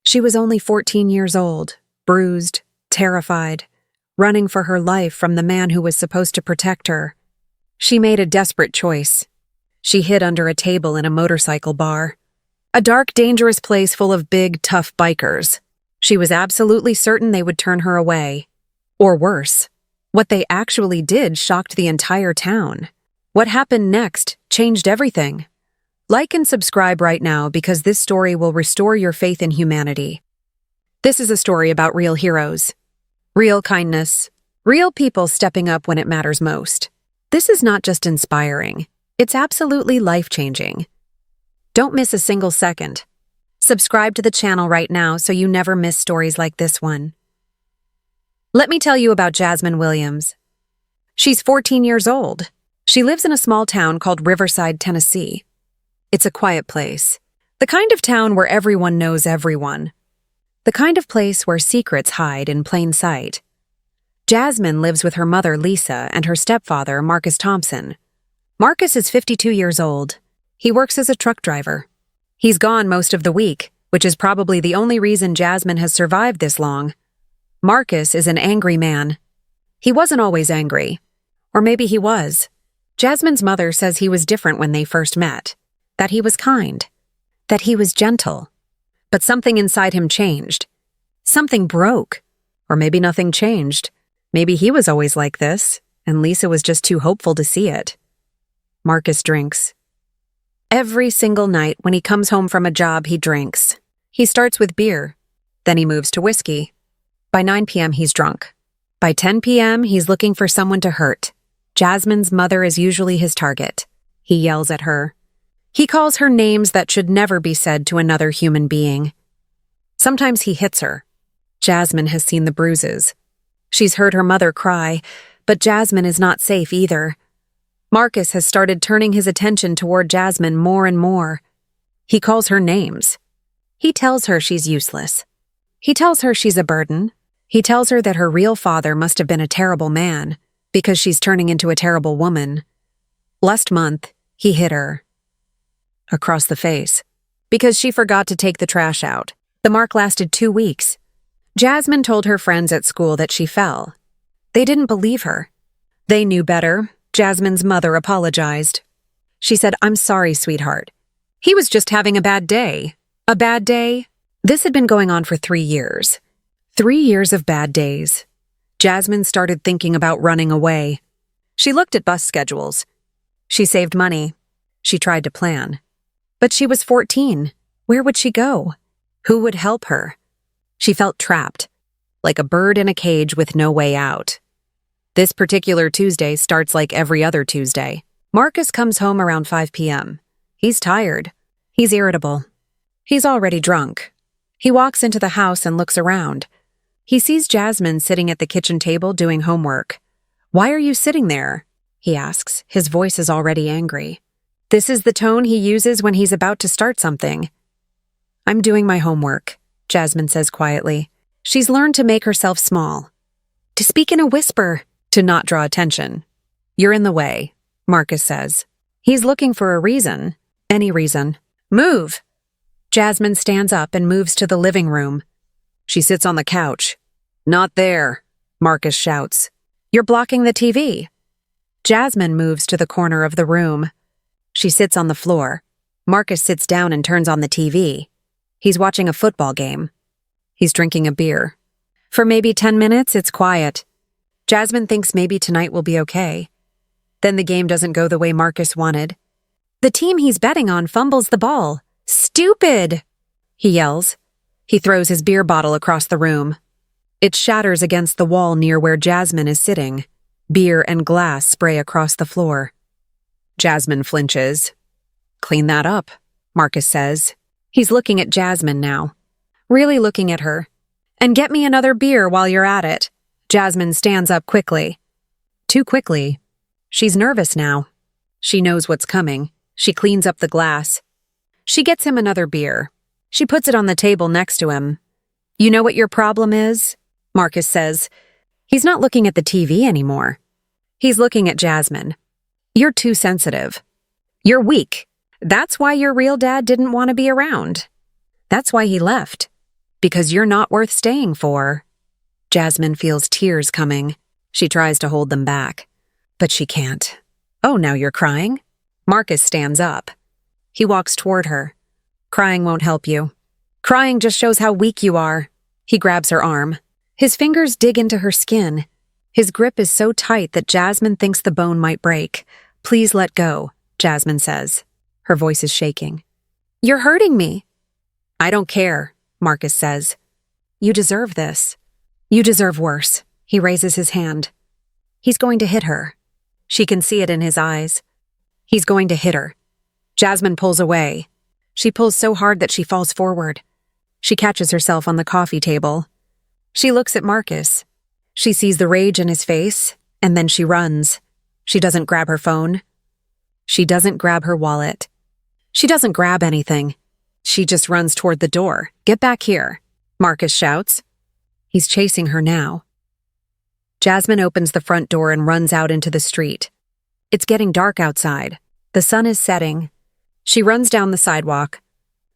She was only 14 years old, bruised, terrified, running for her life from the man who was supposed to protect her. She made a desperate choice. She hid under a table in a motorcycle bar. A dark, dangerous place full of big, tough bikers. She was absolutely certain they would turn her away. Or worse, what they actually did shocked the entire town. What happened next changed everything. Like and subscribe right now because this story will restore your faith in humanity. This is a story about real heroes, real kindness, real people stepping up when it matters most. This is not just inspiring, it's absolutely life-changing. Don't miss a single second. Subscribe to the channel right now so you never miss stories like this one. Let me tell you about Jasmine Williams. She's 14 years old. She lives in a small town called Riverside, Tennessee. It's a quiet place. The kind of town where everyone knows everyone. The kind of place where secrets hide in plain sight. Jasmine lives with her mother, Lisa, and her stepfather, Marcus Thompson. Marcus is 52 years old. He works as a truck driver. He's gone most of the week, which is probably the only reason Jasmine has survived this long. Marcus is an angry man. He wasn't always angry. Or maybe he was. Jasmine's mother says he was different when they first met. That he was kind. That he was gentle. But something inside him changed. Something broke. Or maybe nothing changed. Maybe he was always like this, and Lisa was just too hopeful to see it. Marcus drinks. Every single night when he comes home from a job, he drinks. He starts with beer. Then he moves to whiskey. By 9 p.m., he's drunk. By 10 p.m., he's looking for someone to hurt. Jasmine's mother is usually his target. He yells at her. He calls her names that should never be said to another human being. Sometimes he hits her. Jasmine has seen the bruises. She's heard her mother cry, but Jasmine is not safe either. Marcus has started turning his attention toward Jasmine more and more. He calls her names. He tells her she's useless. He tells her she's a burden. He tells her that her real father must have been a terrible man because she's turning into a terrible woman. Last month, he hit her. Across the face. Because she forgot to take the trash out. The mark lasted 2 weeks. Jasmine told her friends at school that she fell. They didn't believe her. They knew better. Jasmine's mother apologized. She said, "I'm sorry, sweetheart. He was just having a bad day." A bad day? This had been going on for 3 years. 3 years of bad days. Jasmine started thinking about running away. She looked at bus schedules. She saved money. She tried to plan. But she was 14. Where would she go? Who would help her? She felt trapped, like a bird in a cage with no way out. This particular Tuesday starts like every other Tuesday. Marcus comes home around 5 p.m. He's tired. He's irritable. He's already drunk. He walks into the house and looks around. He sees Jasmine sitting at the kitchen table doing homework. "Why are you sitting there?" he asks. His voice is already angry. This is the tone he uses when he's about to start something. "I'm doing my homework," Jasmine says quietly. She's learned to make herself small. To speak in a whisper, to not draw attention. "You're in the way," Marcus says. He's looking for a reason. Any reason. "Move!" Jasmine stands up and moves to the living room. She sits on the couch. "Not there," Marcus shouts. "You're blocking the TV." Jasmine moves to the corner of the room. She sits on the floor. Marcus sits down and turns on the TV. He's watching a football game. He's drinking a beer. For maybe 10 minutes, it's quiet. Jasmine thinks maybe tonight will be okay. Then the game doesn't go the way Marcus wanted. The team he's betting on fumbles the ball. "Stupid!" he yells. He throws his beer bottle across the room. It shatters against the wall near where Jasmine is sitting. Beer and glass spray across the floor. Jasmine flinches. "Clean that up," Marcus says. He's looking at Jasmine now. Really looking at her. "And get me another beer while you're at it." Jasmine stands up quickly. Too quickly. She's nervous now. She knows what's coming. She cleans up the glass. She gets him another beer. She puts it on the table next to him. "You know what your problem is?" Marcus says. He's not looking at the TV anymore. He's looking at Jasmine. "You're too sensitive. You're weak. That's why your real dad didn't want to be around. That's why he left. Because you're not worth staying for. Jasmine feels tears coming. She tries to hold them back. But she can't. Oh, now you're crying? Marcus stands up. He walks toward her. Crying won't help you. Crying just shows how weak you are. He grabs her arm. His fingers dig into her skin. His grip is so tight that Jasmine thinks the bone might break. Please let go, Jasmine says. Her voice is shaking. You're hurting me. I don't care, Marcus says. You deserve this. You deserve worse. He raises his hand. He's going to hit her. She can see it in his eyes. He's going to hit her. Jasmine pulls away. She pulls so hard that she falls forward. She catches herself on the coffee table. She looks at Marcus. She sees the rage in his face, and then she runs. She doesn't grab her phone. She doesn't grab her wallet. She doesn't grab anything. She just runs toward the door. Get back here, Marcus shouts. He's chasing her now. Jasmine opens the front door and runs out into the street. It's getting dark outside. The sun is setting. She runs down the sidewalk.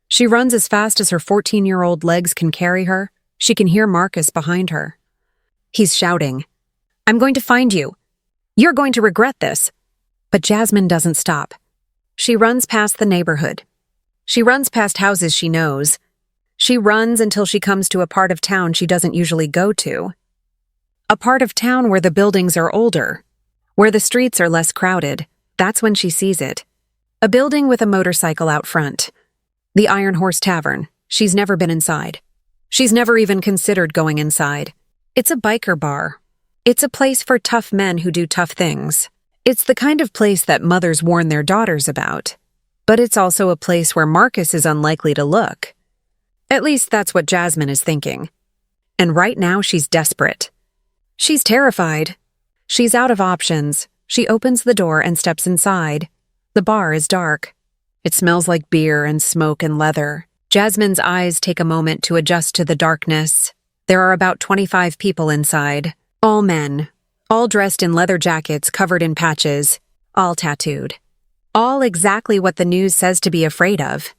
She runs as fast as her 14-year-old legs can carry her. She can hear Marcus behind her. He's shouting, I'm going to find you. You're going to regret this. But Jasmine doesn't stop. She runs past the neighborhood. She runs past houses she knows. She runs until she comes to a part of town she doesn't usually go to. A part of town where the buildings are older, where the streets are less crowded. That's when she sees it. A building with a motorcycle out front. The Iron Horse Tavern. She's never been inside. She's never even considered going inside. It's a biker bar. It's a place for tough men who do tough things. It's the kind of place that mothers warn their daughters about. But it's also a place where Marcus is unlikely to look. At least that's what Jasmine is thinking. And right now she's desperate. She's terrified. She's out of options. She opens the door and steps inside. The bar is dark. It smells like beer and smoke and leather. Jasmine's eyes take a moment to adjust to the darkness. There are about 25 people inside. All men. All dressed in leather jackets covered in patches. All tattooed. All exactly what the news says to be afraid of.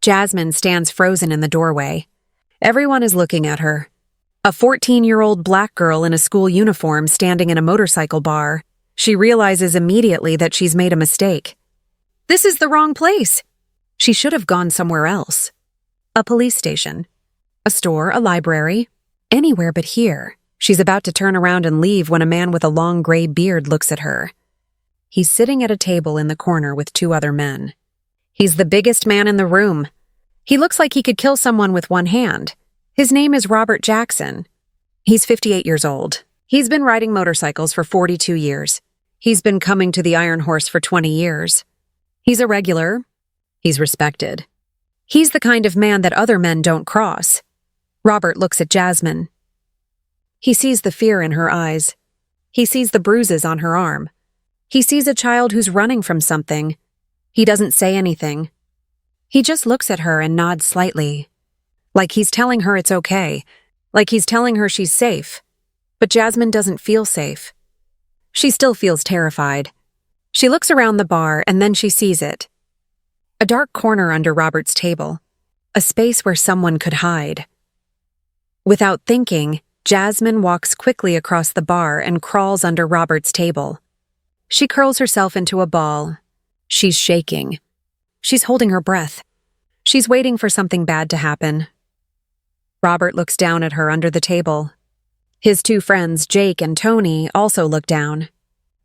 Jasmine stands frozen in the doorway. Everyone is looking at her. A 14-year-old black girl in a school uniform standing in a motorcycle bar. She realizes immediately that she's made a mistake. This is the wrong place. She should have gone somewhere else. A police station. A store, a library. Anywhere but here. She's about to turn around and leave when a man with a long gray beard looks at her. He's sitting at a table in the corner with two other men. He's the biggest man in the room. He looks like he could kill someone with one hand. His name is Robert Jackson. He's 58 years old. He's been riding motorcycles for 42 years. He's been coming to the Iron Horse for 20 years. He's a regular. He's respected. He's the kind of man that other men don't cross. Robert looks at Jasmine. He sees the fear in her eyes. He sees the bruises on her arm. He sees a child who's running from something. He doesn't say anything. He just looks at her and nods slightly. Like he's telling her it's okay. Like he's telling her she's safe. But Jasmine doesn't feel safe. She still feels terrified. She looks around the bar and then she sees it. A dark corner under Robert's table. A space where someone could hide. Without thinking, Jasmine walks quickly across the bar and crawls under Robert's table. She curls herself into a ball. She's shaking. She's holding her breath. She's waiting for something bad to happen. Robert looks down at her under the table. His two friends, Jake and Tony, also look down.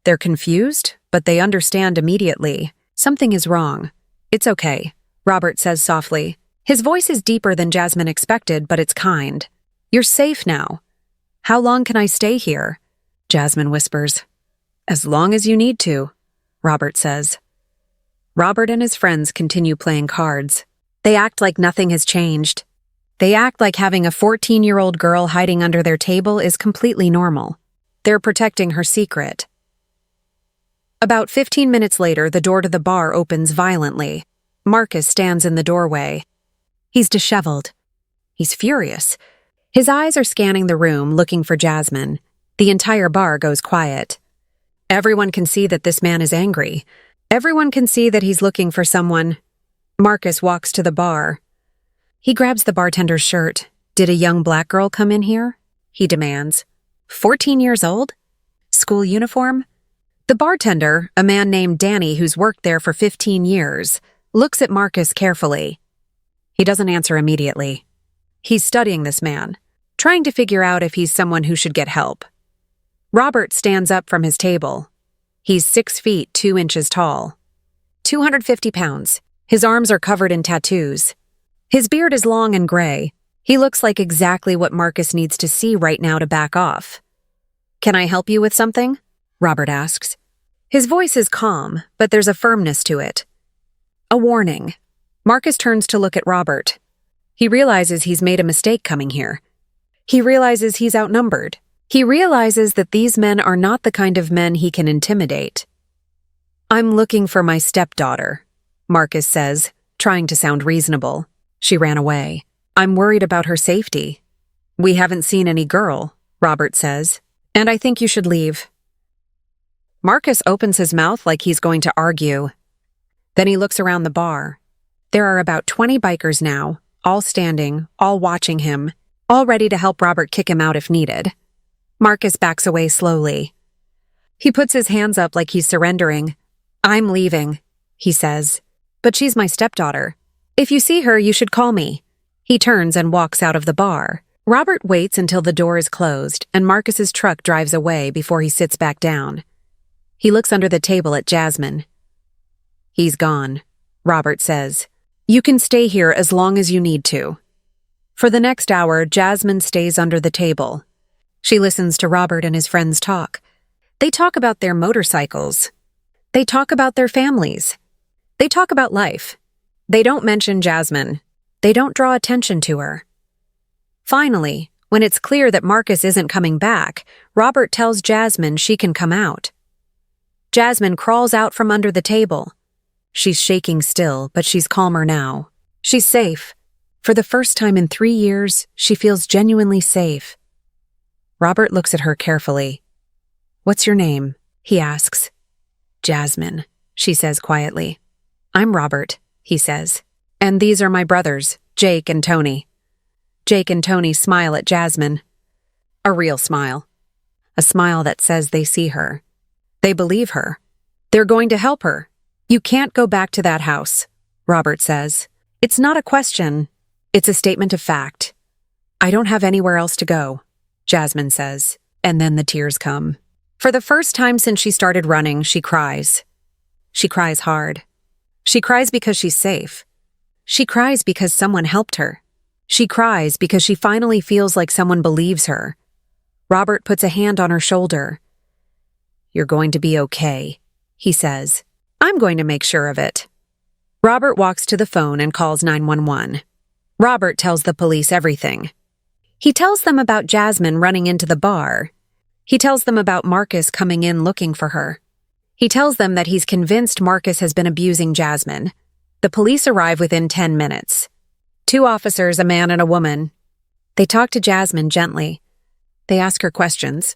They're confused, but they understand immediately. Something is wrong. It's okay, Robert says softly. His voice is deeper than Jasmine expected, but it's kind. You're safe now. How long can I stay here? Jasmine whispers. As long as you need to, Robert says. Robert and his friends continue playing cards. They act like nothing has changed. They act like having a 14-year-old girl hiding under their table is completely normal. They're protecting her secret. About 15 minutes later, the door to the bar opens violently. Marcus stands in the doorway. He's disheveled. He's furious. His eyes are scanning the room, looking for Jasmine. The entire bar goes quiet. Everyone can see that this man is angry. Everyone can see that he's looking for someone. Marcus walks to the bar. He grabs the bartender's shirt. Did a young black girl come in here? He demands. 14 years old? School uniform? The bartender, a man named Danny who's worked there for 15 years, looks at Marcus carefully. He doesn't answer immediately. He's studying this man, trying to figure out if he's someone who should get help. Robert stands up from his table. He's 6 feet 2 inches tall. 250 pounds. His arms are covered in tattoos. His beard is long and gray. He looks like exactly what Marcus needs to see right now to back off. "Can I help you with something?" Robert asks. His voice is calm, but there's a firmness to it. A warning. Marcus turns to look at Robert. He realizes he's made a mistake coming here. He realizes he's outnumbered. He realizes that these men are not the kind of men he can intimidate. "I'm looking for my stepdaughter," Marcus says, trying to sound reasonable. "She ran away. I'm worried about her safety." "We haven't seen any girl," Robert says, "and I think you should leave." Marcus opens his mouth like he's going to argue. Then he looks around the bar. There are about 20 bikers now, all standing, all watching him, all ready to help Robert kick him out if needed. Marcus backs away slowly. He puts his hands up like he's surrendering. "I'm leaving," he says. "But she's my stepdaughter. If you see her, you should call me." He turns and walks out of the bar. Robert waits until the door is closed and Marcus's truck drives away before he sits back down. He looks under the table at Jasmine. "He's gone," Robert says. "You can stay here as long as you need to." For the next hour, Jasmine stays under the table. She listens to Robert and his friends talk. They talk about their motorcycles. They talk about their families. They talk about life. They don't mention Jasmine. They don't draw attention to her. Finally, when it's clear that Marcus isn't coming back, Robert tells Jasmine she can come out. Jasmine crawls out from under the table. She's shaking still, but she's calmer now. She's safe. For the first time in 3 years, she feels genuinely safe. Robert looks at her carefully. "What's your name?" he asks. "Jasmine," she says quietly. "I'm Robert," he says. "And these are my brothers, Jake and Tony." Jake and Tony smile at Jasmine. A real smile. A smile that says they see her. They believe her. They're going to help her. "You can't go back to that house," Robert says. "It's not a question. It's a statement of fact." "I don't have anywhere else to go," Jasmine says, and then the tears come. For the first time since she started running, she cries. She cries hard. She cries because she's safe. She cries because someone helped her. She cries because she finally feels like someone believes her. Robert puts a hand on her shoulder. "You're going to be okay," he says. "I'm going to make sure of it." Robert walks to the phone and calls 911. Robert tells the police everything. He tells them about Jasmine running into the bar. He tells them about Marcus coming in looking for her. He tells them that he's convinced Marcus has been abusing Jasmine. The police arrive within 10 minutes. 2 officers, a man and a woman. They talk to Jasmine gently. They ask her questions.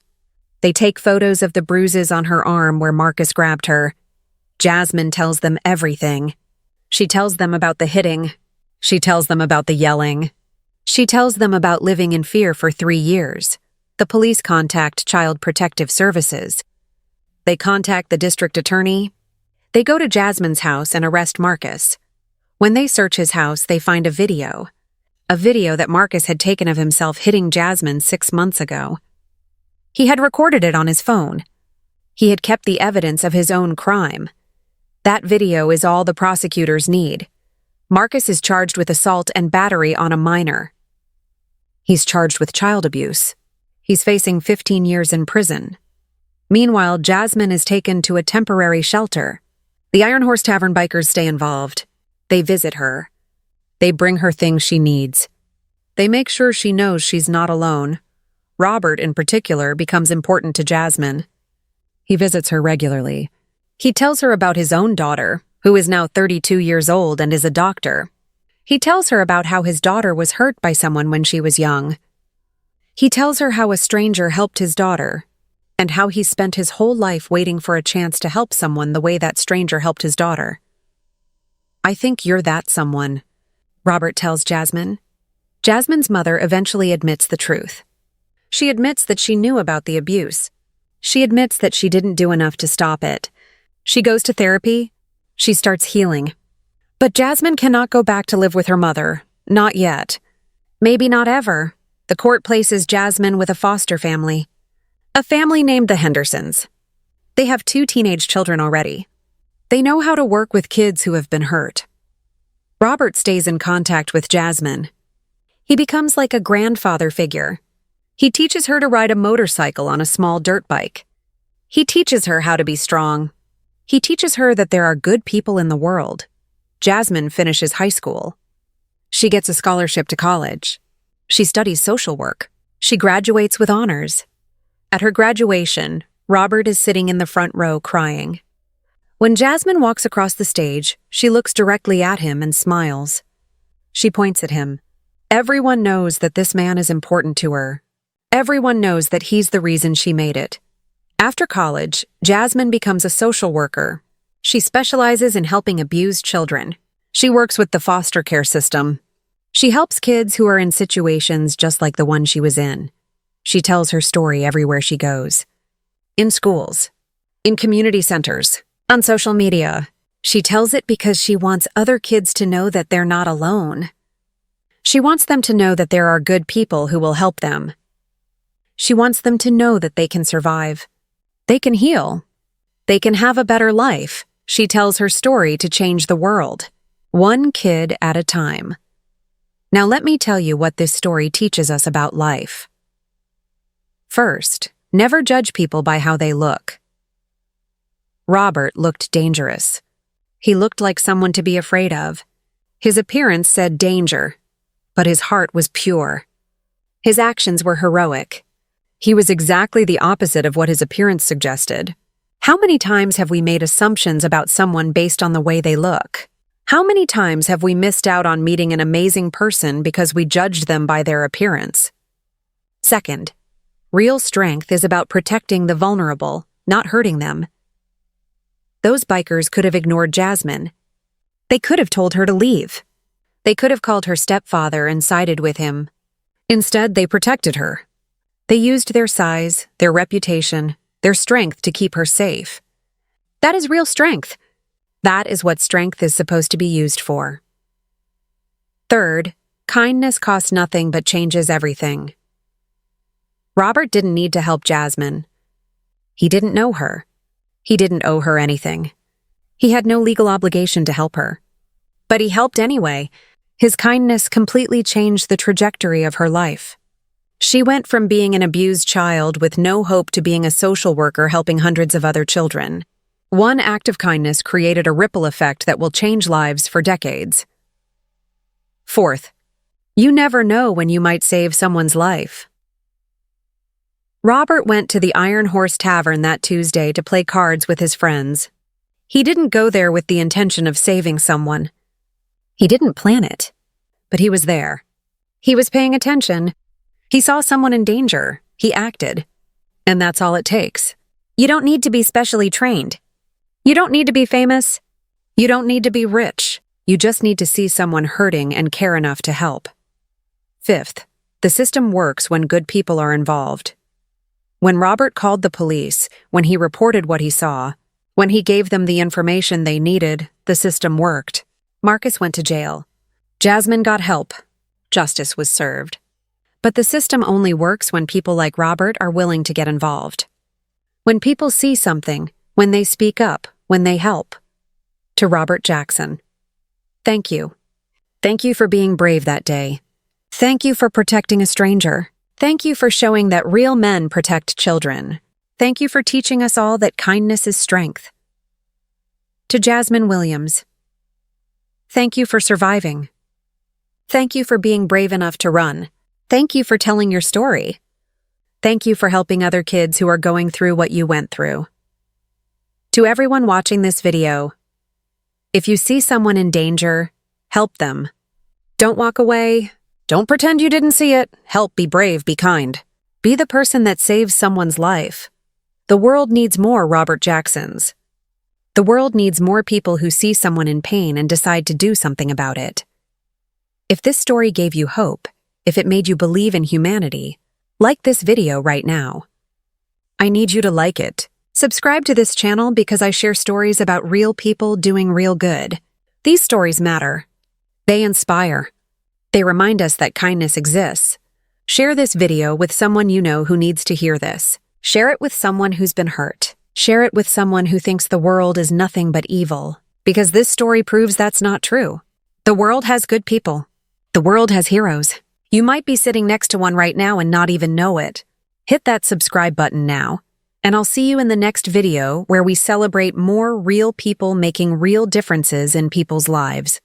They take photos of the bruises on her arm where Marcus grabbed her. Jasmine tells them everything. She tells them about the hitting. She tells them about the yelling. She tells them about living in fear for 3 years. The police contact Child Protective Services. They contact the district attorney. They go to Jasmine's house and arrest Marcus. When they search his house, they find a video that Marcus had taken of himself hitting Jasmine 6 months ago. He had recorded it on his phone. He had kept the evidence of his own crime. That video is all the prosecutors need. Marcus is charged with assault and battery on a minor. He's charged with child abuse. He's facing 15 years in prison. Meanwhile, Jasmine is taken to a temporary shelter. The Iron Horse Tavern bikers stay involved. They visit her. They bring her things she needs. They make sure she knows she's not alone. Robert, in particular, becomes important to Jasmine. He visits her regularly. He tells her about his own daughter, who is now 32 years old and is a doctor. He tells her about how his daughter was hurt by someone when she was young. He tells her how a stranger helped his daughter, and how he spent his whole life waiting for a chance to help someone the way that stranger helped his daughter. "I think you're that someone," Robert tells Jasmine. Jasmine's mother eventually admits the truth. She admits that she knew about the abuse. She admits that she didn't do enough to stop it. She goes to therapy. She starts healing. But Jasmine cannot go back to live with her mother. Not yet. Maybe not ever. The court places Jasmine with a foster family. A family named the Hendersons. They have 2 teenage children already. They know how to work with kids who have been hurt. Robert stays in contact with Jasmine. He becomes like a grandfather figure. He teaches her to ride a motorcycle on a small dirt bike. He teaches her how to be strong. He teaches her that there are good people in the world. Jasmine finishes high school. She gets a scholarship to college. She studies social work. She graduates with honors. At her graduation, Robert is sitting in the front row crying. When Jasmine walks across the stage, she looks directly at him and smiles. She points at him. Everyone knows that this man is important to her. Everyone knows that he's the reason she made it. After college, Jasmine becomes a social worker. She specializes in helping abused children. She works with the foster care system. She helps kids who are in situations just like the one she was in. She tells her story everywhere she goes. In schools, in community centers, on social media. She tells it because she wants other kids to know that they're not alone. She wants them to know that there are good people who will help them. She wants them to know that they can survive. They can heal. They can have a better life. She tells her story to change the world, one kid at a time. Now let me tell you what this story teaches us about life. First, never judge people by how they look. Robert looked dangerous. He looked like someone to be afraid of. His appearance said danger, but his heart was pure. His actions were heroic. He was exactly the opposite of what his appearance suggested. How many times have we made assumptions about someone based on the way they look? How many times have we missed out on meeting an amazing person because we judged them by their appearance? Second, real strength is about protecting the vulnerable, not hurting them. Those bikers could have ignored Jasmine. They could have told her to leave. They could have called her stepfather and sided with him. Instead, they protected her. They used their size, their reputation, their strength to keep her safe. That is real strength. That is what strength is supposed to be used for. Third, kindness costs nothing but changes everything. Robert didn't need to help Jasmine. He didn't know her. He didn't owe her anything. He had no legal obligation to help her. But he helped anyway. His kindness completely changed the trajectory of her life. She went from being an abused child with no hope to being a social worker helping hundreds of other children. One act of kindness created a ripple effect that will change lives for decades. Fourth, you never know when you might save someone's life. Robert went to the Iron Horse Tavern that Tuesday to play cards with his friends. He didn't go there with the intention of saving someone. He didn't plan it, but he was there. He was paying attention. He saw someone in danger. He acted. And that's all it takes. You don't need to be specially trained. You don't need to be famous. You don't need to be rich. You just need to see someone hurting and care enough to help. Fifth, the system works when good people are involved. When Robert called the police, when he reported what he saw, when he gave them the information they needed, the system worked. Marcus went to jail. Jasmine got help. Justice was served. But the system only works when people like Robert are willing to get involved. When people see something, when they speak up, when they help. To Robert Jackson. Thank you. Thank you for being brave that day. Thank you for protecting a stranger. Thank you for showing that real men protect children. Thank you for teaching us all that kindness is strength. To Jasmine Williams. Thank you for surviving. Thank you for being brave enough to run. Thank you for telling your story. Thank you for helping other kids who are going through what you went through. To everyone watching this video, if you see someone in danger, help them. Don't walk away. Don't pretend you didn't see it. Help, be brave, be kind. Be the person that saves someone's life. The world needs more Robert Jacksons. The world needs more people who see someone in pain and decide to do something about it. If this story gave you hope, if it made you believe in humanity, like this video right now. I need you to like it. Subscribe to this channel because I share stories about real people doing real good. These stories matter. They inspire. They remind us that kindness exists. Share this video with someone you know who needs to hear this. Share it with someone who's been hurt. Share it with someone who thinks the world is nothing but evil, because this story proves that's not true. The world has good people. The world has heroes. You might be sitting next to one right now and not even know it. Hit that subscribe button now, and I'll see you in the next video where we celebrate more real people making real differences in people's lives.